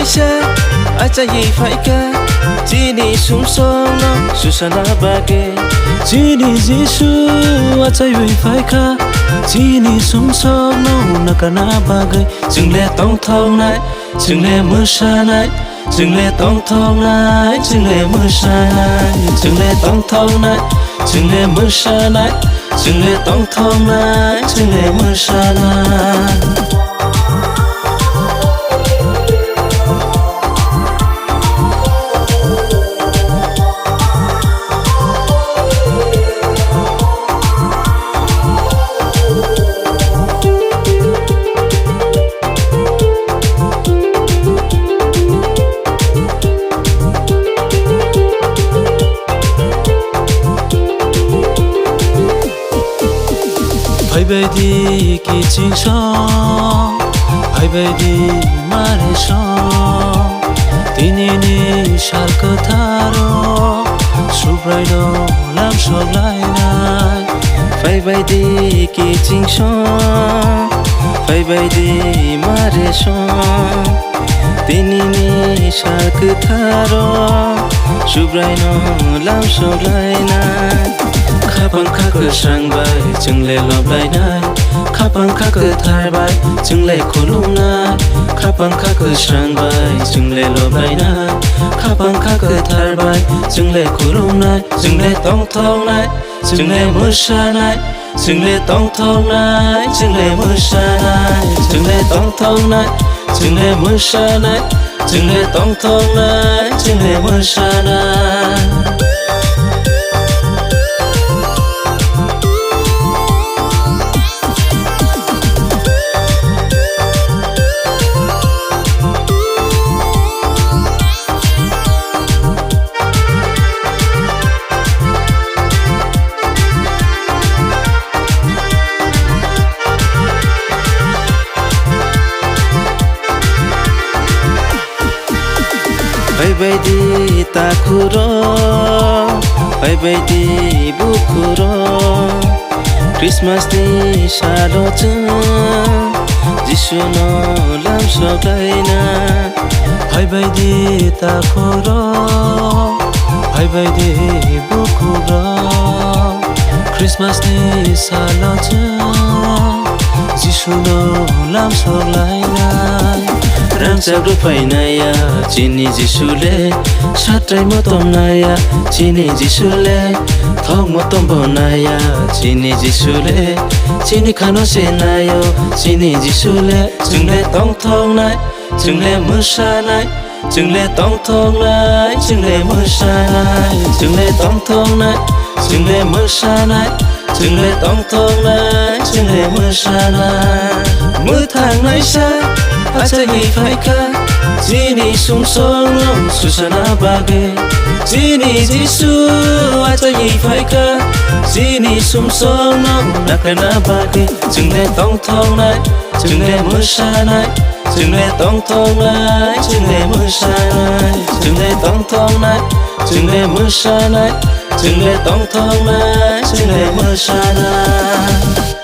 xe ai cha gì phải ca chỉ đi xuống sông nó Susana Bage chỉ đi Giêsu ai cha gì phải ca chỉ đi xuống sông nó Nakana Bage chừng lệ tông thong này chừng lệ mưa sa này chừng lệ tông thong này chừng lệ mưa sa này chừng lệ tông thong này chừng lệ mưa sa này chừng lệ tông thong này chừng lệ mưa sa này phải về đi kỳ chính sông phải về đi mà để sông tin ini shal cơ tharo subrai đó làm sọt lại này phải về đi kỳ chính sông phải về đi mà để sông tin ini shal cơ tharo subrai nó làm sọt lại này khapang khắc cơ sang bay chừng lệ lọp lại này khapang khắc cơ thai bay chừng lệ khổ lung này khapang khắc cơ sang bay chừng lệ lọp lại này khapang khắc cơ thai bay chừng lệ khổ lung này chừng lệ tông thong này chừng lệ mưa sa này chừng lệ tông thong này chừng lệ mưa sa này chừng lệ tông thong này chừng lệ mưa sa này chừng lệ tông thong này chừng lệ mưa sa này phải về đi ta khuro phải về đi bu khuro Christmas đi xa lo chân Giêsu nó làm sao đây na phải về đi ta khuro phải về đi bu khuro Christmas đi xa lo chân Giêsu nó làm sao lại này Rang sao được phải này à chỉ ni Giêsu lệ sát trái mất tôm này à chỉ ni Giêsu lệ thong mất tôm bò này à chỉ ni Giêsu lệ chỉ ni khăn nó xe này à chỉ ni Giêsu lệ chừng lệ tông thong này chừng lệ mưa sa này chừng lệ tông thong này chừng lệ mưa sa này chừng lệ tông thong này chừng lệ mưa sa này chừng lệ tông thong này chừng lệ mưa sa này mưa tháng này xa ai cha gì phải ca chỉ đi xuống sông nó Susana Bage chỉ đi Giêsu ai cha gì phải ca chỉ đi xuống sông nó Nakana Bage chừng lệ tông thong này chừng lệ mưa sa này chừng lệ tông thong này chừng lệ mưa sa này chừng lệ tông thong này chừng lệ mưa sa này chừng lệ tông thong này chừng lệ mưa sa này